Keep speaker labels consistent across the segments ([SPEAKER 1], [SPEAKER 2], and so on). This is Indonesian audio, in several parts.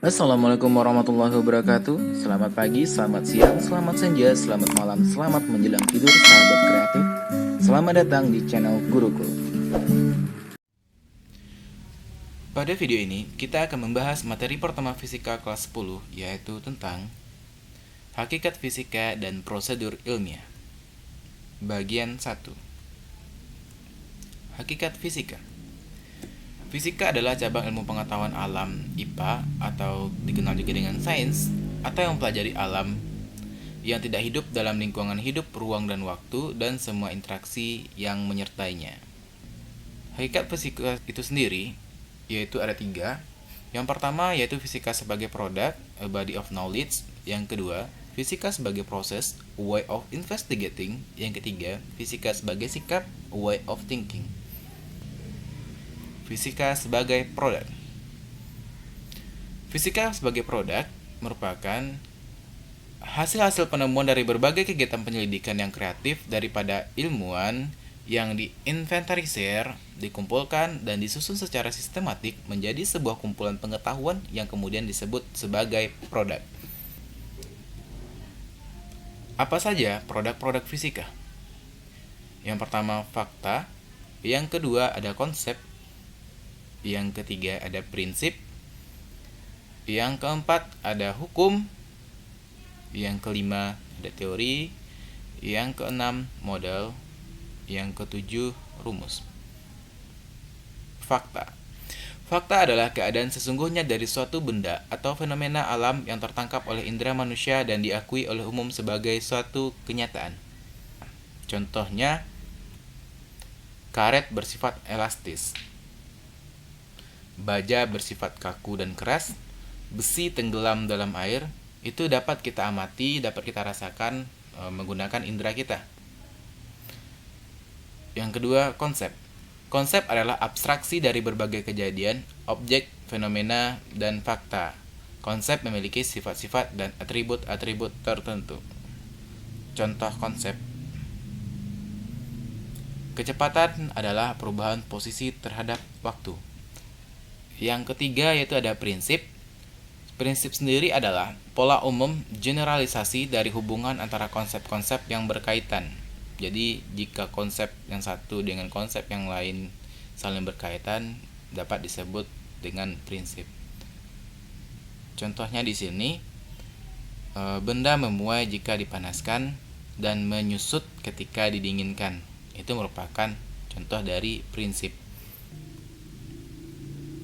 [SPEAKER 1] Assalamualaikum warahmatullahi wabarakatuh. Selamat pagi, selamat siang, selamat senja, selamat malam, selamat menjelang tidur sahabat kreatif. Selamat datang di channel Guruku. Pada video ini, kita akan membahas materi pertama fisika kelas 10, yaitu tentang hakikat fisika dan prosedur ilmiah. Bagian 1. Hakikat fisika. Fisika adalah cabang ilmu pengetahuan alam IPA atau dikenal juga dengan sains, atau yang mempelajari alam yang tidak hidup dalam lingkungan hidup, ruang dan waktu, dan semua interaksi yang menyertainya. Hakikat fisika itu sendiri yaitu ada 3. Yang pertama yaitu fisika sebagai produk, a body of knowledge. Yang kedua, fisika sebagai proses, a way of investigating. Yang ketiga, fisika sebagai sikap, a way of thinking. Fisika sebagai produk. Fisika sebagai produk merupakan hasil-hasil penemuan dari berbagai kegiatan penyelidikan yang kreatif daripada ilmuwan yang diinventarisir, dikumpulkan, dan disusun secara sistematik menjadi sebuah kumpulan pengetahuan yang kemudian disebut sebagai produk. Apa saja produk-produk fisika? Yang pertama fakta, yang kedua ada konsep, yang ketiga ada prinsip, yang keempat ada hukum, yang kelima ada teori, yang keenam model, yang ketujuh rumus. Fakta. Fakta adalah keadaan sesungguhnya dari suatu benda atau fenomena alam yang tertangkap oleh indera manusia dan diakui oleh umum sebagai suatu kenyataan. Contohnya, karet bersifat elastis, baja bersifat kaku dan keras, besi tenggelam dalam air. Itu dapat kita amati, dapat kita rasakan menggunakan indera kita. Yang kedua, konsep. Konsep adalah abstraksi dari berbagai kejadian, objek, fenomena, dan fakta. Konsep memiliki sifat-sifat dan atribut-atribut tertentu. Contoh konsep. Kecepatan adalah perubahan posisi terhadap waktu. Yang ketiga yaitu ada prinsip. Prinsip sendiri adalah pola umum generalisasi dari hubungan antara konsep-konsep yang berkaitan. Jadi jika konsep yang satu dengan konsep yang lain saling berkaitan dapat disebut dengan prinsip. Contohnya di sini, benda memuai jika dipanaskan dan menyusut ketika didinginkan. Itu merupakan contoh dari prinsip.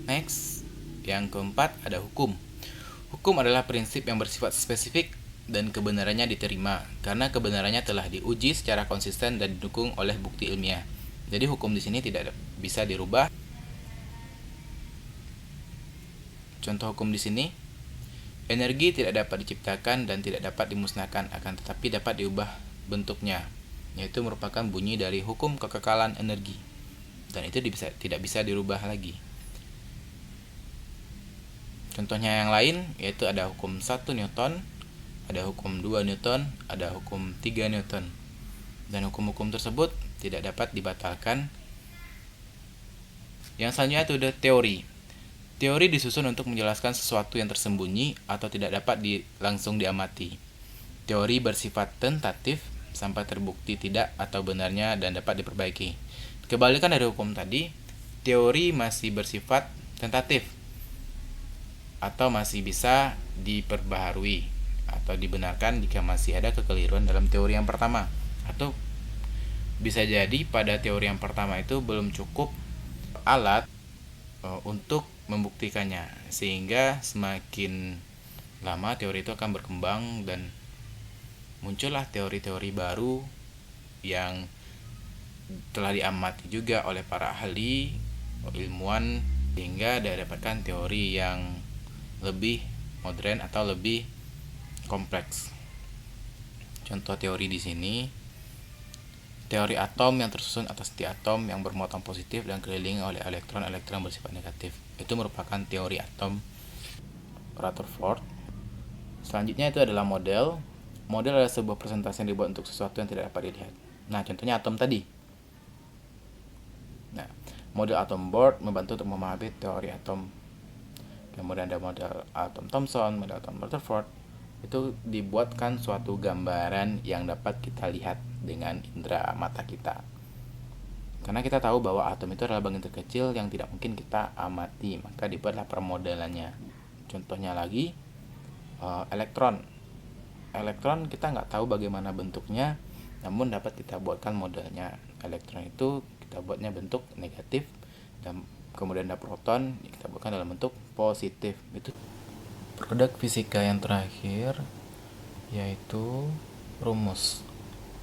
[SPEAKER 1] Next, yang keempat ada hukum. Hukum adalah prinsip yang bersifat spesifik dan kebenarannya diterima karena kebenarannya telah diuji secara konsisten dan didukung oleh bukti ilmiah. Jadi hukum di sini tidak bisa dirubah. Contoh hukum di sini, energi tidak dapat diciptakan dan tidak dapat dimusnahkan, akan tetapi dapat diubah bentuknya, yaitu merupakan bunyi dari hukum kekekalan energi. Dan itu tidak bisa dirubah lagi. Contohnya yang lain yaitu ada hukum 1 Newton, ada hukum 2 Newton, ada hukum 3 Newton. Dan hukum-hukum tersebut tidak dapat dibatalkan. Yang selanjutnya itu ada teori. Teori disusun untuk menjelaskan sesuatu yang tersembunyi atau tidak dapat langsung diamati. Teori bersifat tentatif sampai terbukti tidak atau benarnya dan dapat diperbaiki. Kebalikan dari hukum tadi, teori masih bersifat tentatif atau masih bisa diperbaharui atau dibenarkan jika masih ada kekeliruan dalam teori yang pertama, atau bisa jadi pada teori yang pertama itu belum cukup alat untuk membuktikannya, sehingga semakin lama teori itu akan berkembang dan muncullah teori-teori baru yang telah diamati juga oleh para ahli ilmuwan, sehingga didapatkan teori yang lebih modern atau lebih kompleks. Contoh teori di sini, teori atom yang tersusun atas atom yang bermuatan positif dan kelilingi oleh elektron-elektron bersifat negatif. Itu merupakan teori atom Rutherford. Selanjutnya itu adalah model. Model adalah sebuah presentasi yang dibuat untuk sesuatu yang tidak dapat dilihat. Nah, contohnya atom tadi. Nah, model atom board membantu untuk memahami teori atom. kemudian ada model atom Thomson, model atom Rutherford. Itu dibuatkan suatu gambaran yang dapat kita lihat dengan indera mata kita. Karena kita tahu bahwa atom itu adalah bagian terkecil yang tidak mungkin kita amati, maka dibuatlah permodelannya. Contohnya lagi, elektron. Elektron kita nggak tahu bagaimana bentuknya, namun dapat kita buatkan modelnya. Elektron itu kita buatnya bentuk negatif, dan kemudian ada proton, kita buatkan dalam bentuk positif. Itu produk fisika yang terakhir, yaitu rumus.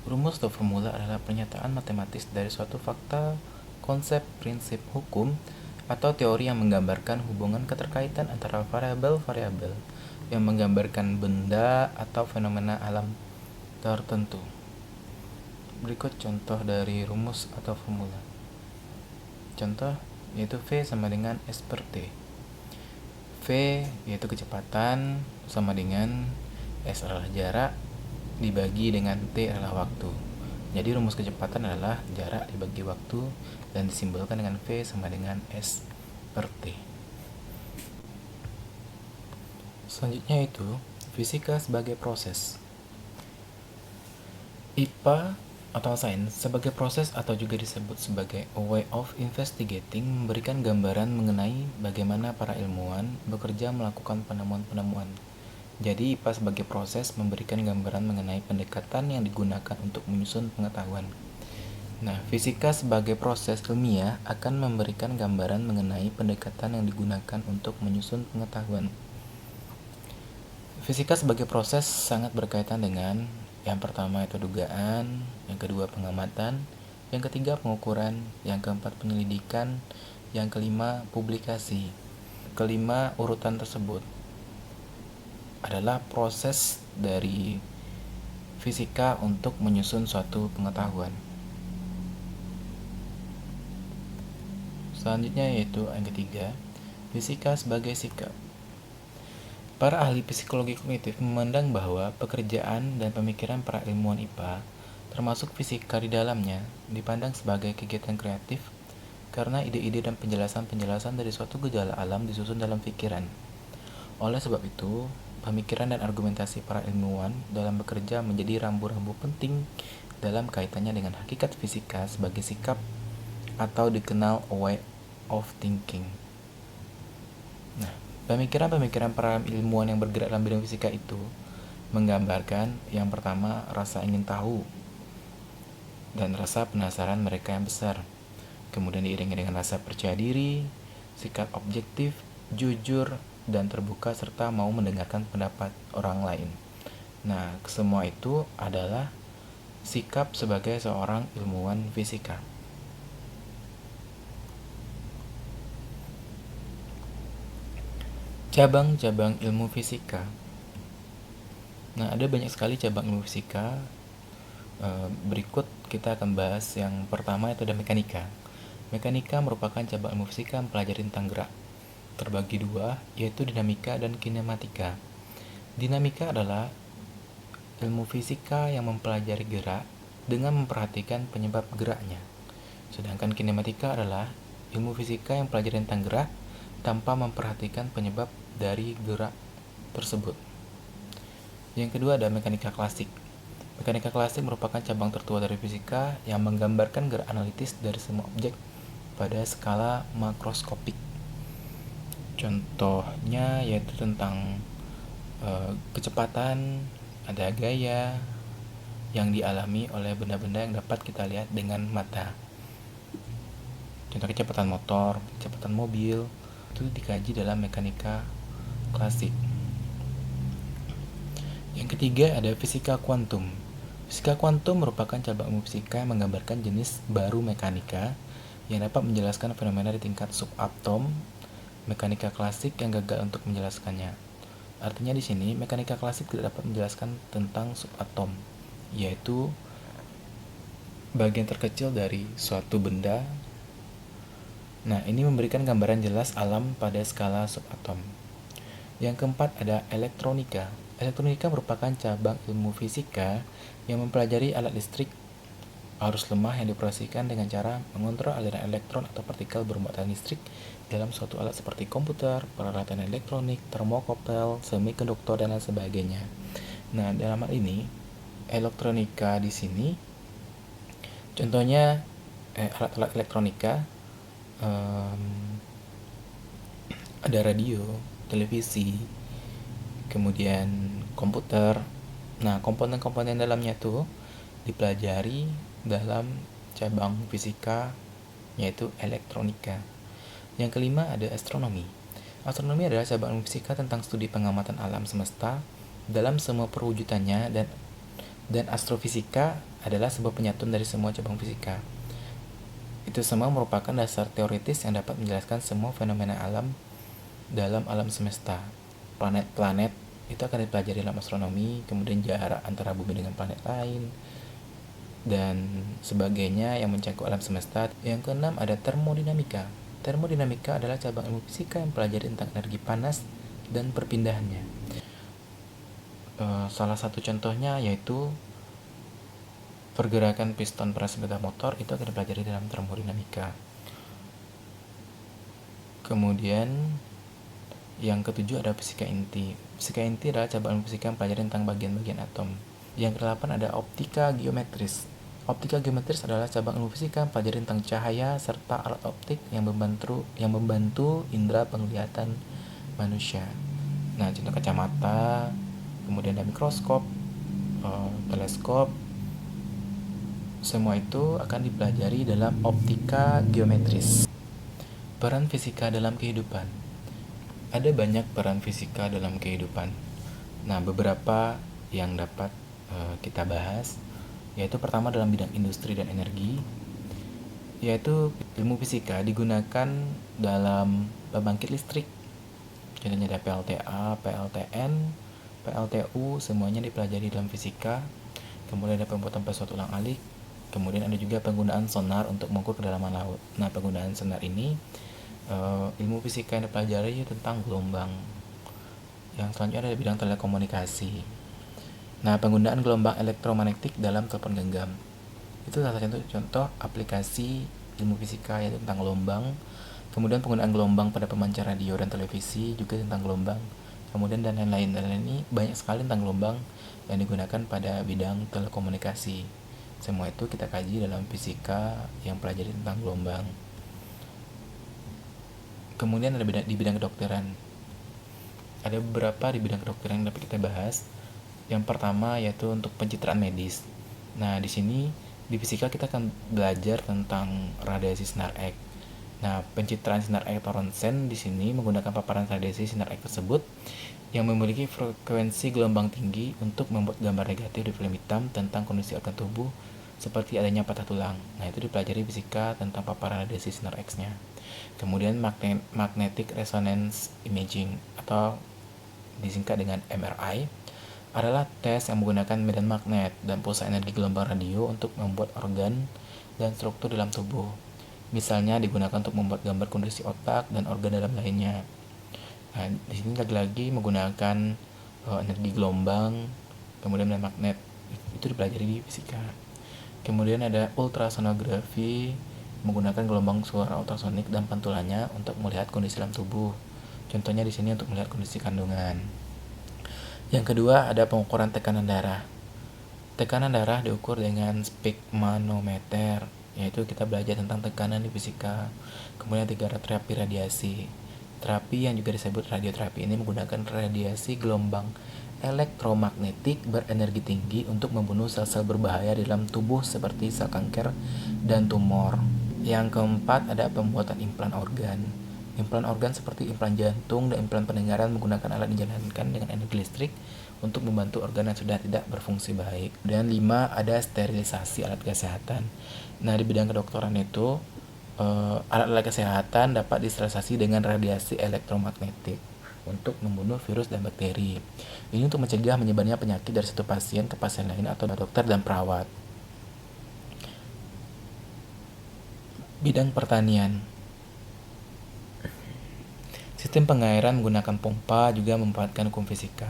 [SPEAKER 1] Rumus atau formula adalah pernyataan matematis dari suatu fakta, konsep, prinsip, hukum, atau teori yang menggambarkan hubungan keterkaitan antara variabel-variabel yang menggambarkan benda atau fenomena alam tertentu. Berikut contoh dari rumus atau formula. Contoh yaitu V sama dengan S per T. V yaitu kecepatan sama dengan S adalah jarak dibagi dengan T adalah waktu. Jadi rumus kecepatan adalah jarak dibagi waktu dan disimbolkan dengan V sama dengan S per T. Selanjutnya itu fisika sebagai proses. IPA atau sains sebagai proses atau juga disebut sebagai a way of investigating memberikan gambaran mengenai bagaimana para ilmuwan bekerja melakukan penemuan-penemuan. Jadi IPA sebagai proses memberikan gambaran mengenai pendekatan yang digunakan untuk menyusun pengetahuan. Nah, fisika sebagai proses ilmiah akan memberikan gambaran mengenai pendekatan yang digunakan untuk menyusun pengetahuan. Fisika sebagai proses sangat berkaitan dengan yang pertama itu dugaan, yang kedua pengamatan, yang ketiga pengukuran, yang keempat penyelidikan, yang kelima publikasi. Kelima urutan tersebut adalah proses dari fisika untuk menyusun suatu pengetahuan. Selanjutnya yaitu yang ketiga, fisika sebagai sikap. Para ahli psikologi kognitif memandang bahwa pekerjaan dan pemikiran para ilmuwan IPA, termasuk fisika di dalamnya, dipandang sebagai kegiatan kreatif karena ide-ide dan penjelasan-penjelasan dari suatu gejala alam disusun dalam pikiran. Oleh sebab itu, pemikiran dan argumentasi para ilmuwan dalam bekerja menjadi rambu-rambu penting dalam kaitannya dengan hakikat fisika sebagai sikap atau dikenal a way of thinking. Nah, pemikiran-pemikiran para ilmuwan yang bergerak dalam bidang fisika itu menggambarkan yang pertama rasa ingin tahu dan rasa penasaran mereka yang besar. Kemudian diiringi dengan rasa percaya diri, sikap objektif, jujur, dan terbuka serta mau mendengarkan pendapat orang lain. Nah, semua itu adalah sikap sebagai seorang ilmuwan fisika. Cabang-cabang ilmu fisika. Nah, ada banyak sekali cabang ilmu fisika. Berikut kita akan bahas yang pertama itu ada mekanika. Mekanika merupakan cabang ilmu fisika mempelajari tentang gerak. Terbagi dua, yaitu dinamika dan kinematika. Dinamika adalah ilmu fisika yang mempelajari gerak dengan memperhatikan penyebab geraknya. Sedangkan kinematika adalah ilmu fisika yang mempelajari tentang gerak tanpa memperhatikan penyebab dari gerak tersebut. Yang kedua ada mekanika klasik. Mekanika klasik merupakan cabang tertua dari fisika yang menggambarkan gerak analitis dari semua objek pada skala makroskopik. Contohnya yaitu tentang kecepatan, ada gaya yang dialami oleh benda-benda yang dapat kita lihat dengan mata. Contoh kecepatan motor, kecepatan mobil, itu dikaji dalam mekanika klasik. Yang ketiga ada fisika kuantum. Fisika kuantum merupakan cabang ilmu fisika yang menggambarkan jenis baru mekanika yang dapat menjelaskan fenomena di tingkat subatom. Mekanika klasik yang gagal untuk menjelaskannya. Artinya di sini mekanika klasik tidak dapat menjelaskan tentang subatom, yaitu bagian terkecil dari suatu benda. Nah, ini memberikan gambaran jelas alam pada skala subatom. Yang keempat ada elektronika. Elektronika merupakan cabang ilmu fisika yang mempelajari alat listrik Arus lemah yang dioperasikan dengan cara mengontrol aliran elektron atau partikel bermuatan listrik dalam suatu alat seperti komputer, peralatan elektronik, termokopel, semikonduktor, dan lain sebagainya. Nah, dalam hal ini, elektronika di sini, contohnya alat-alat elektronika, ada radio, televisi, kemudian komputer. Nah, komponen-komponen dalamnya tuh dipelajari dalam cabang fisika, yaitu elektronika. Yang kelima ada astronomi. Astronomi adalah cabang fisika tentang studi pengamatan alam semesta dalam semua perwujudannya, dan astrofisika adalah sebuah penyatuan dari semua cabang fisika. Itu semua merupakan dasar teoritis yang dapat menjelaskan semua fenomena alam dalam alam semesta. Planet-planet itu akan dipelajari dalam astronomi, kemudian jarak antara bumi dengan planet lain, dan sebagainya yang mencakup alam semesta. Yang keenam ada termodinamika. Termodinamika adalah cabang ilmu fisika yang mempelajari tentang energi panas dan perpindahannya. Salah satu contohnya yaitu pergerakan piston pada sepeda motor, itu akan dipelajari dalam termodinamika. Kemudian yang ketujuh ada fisika inti. Fisika inti adalah cabang ilmu fisika yang mempelajari tentang bagian-bagian atom. Yang kedelapan ada optika geometris. Optika geometris adalah cabang ilmu fisika yang mempelajari tentang cahaya serta alat optik yang membantu indera penglihatan manusia. Nah, contoh kacamata, kemudian ada mikroskop, teleskop, semua itu akan dipelajari dalam optika geometris. Peran fisika dalam kehidupan. Ada banyak peran fisika dalam kehidupan. Nah, beberapa yang dapat kita bahas, yaitu pertama dalam bidang industri dan energi, yaitu ilmu fisika digunakan dalam pembangkit listrik. Contohnya ada PLTA, PLTN, PLTU, semuanya dipelajari dalam fisika. Kemudian ada pembuatan pesawat ulang-alik. Kemudian ada juga penggunaan sonar untuk mengukur kedalaman laut. Nah, penggunaan sonar ini ilmu fisika yang dipelajari tentang gelombang. Yang selanjutnya ada bidang telekomunikasi. Nah, penggunaan gelombang elektromagnetik dalam telepon genggam. Itu salah satu contoh aplikasi ilmu fisika yaitu tentang gelombang. Kemudian penggunaan gelombang pada pemancar radio dan televisi juga tentang gelombang. Kemudian dan lain-lain. Dan ini banyak sekali tentang gelombang yang digunakan pada bidang telekomunikasi. Semua itu kita kaji dalam fisika yang pelajari tentang gelombang. Kemudian ada di bidang kedokteran. Ada beberapa di bidang kedokteran yang dapat kita bahas. Yang pertama yaitu untuk pencitraan medis. Nah, di sini di fisika kita akan belajar tentang radiasi sinar X. Nah, pencitraan sinar X Ronsen di sini menggunakan paparan radiasi sinar X tersebut yang memiliki frekuensi gelombang tinggi untuk membuat gambar negatif di film hitam tentang kondisi organ tubuh seperti adanya patah tulang. Nah, itu dipelajari fisika tentang paparan radiasi sinar X-nya. Kemudian magnetic resonance imaging atau disingkat dengan MRI adalah tes yang menggunakan medan magnet dan pulsa energi gelombang radio untuk membuat organ dan struktur dalam tubuh. Misalnya digunakan untuk membuat gambar kondisi otak dan organ dalam lainnya. Nah, di sini lagi-lagi menggunakan energi gelombang, kemudian medan magnet. Itu dipelajari di fisika. Kemudian ada ultrasonografi, menggunakan gelombang suara ultrasonik dan pantulannya untuk melihat kondisi dalam tubuh. Contohnya di sini untuk melihat kondisi kandungan. Yang kedua ada pengukuran tekanan darah. Tekanan darah diukur dengan sphygmanometer, yaitu kita belajar tentang tekanan di fisika. Kemudian tiga ada terapi radiasi. Terapi yang juga disebut radioterapi ini menggunakan radiasi gelombang elektromagnetik berenergi tinggi untuk membunuh sel-sel berbahaya di dalam tubuh seperti sel kanker dan tumor. Yang keempat ada pembuatan implan organ. Implan organ seperti implan jantung dan implan pendengaran menggunakan alat dijalankan dengan energi listrik untuk membantu organ yang sudah tidak berfungsi baik. Dan 5 ada sterilisasi alat kesehatan. Nah, di bidang kedokteran itu alat-alat kesehatan dapat disterilisasi dengan radiasi elektromagnetik untuk membunuh virus dan bakteri. Ini untuk mencegah menyebarnya penyakit dari satu pasien ke pasien lain atau dokter dan perawat. Bidang pertanian. Sistem pengairan menggunakan pompa juga memanfaatkan hukum fisika.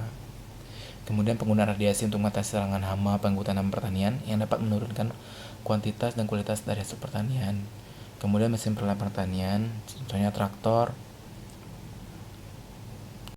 [SPEAKER 1] Kemudian penggunaan radiasi untuk mengatasi serangan hama pengguna tanaman pertanian yang dapat menurunkan kuantitas dan kualitas dari hasil pertanian. Kemudian mesin peralatan pertanian, contohnya traktor,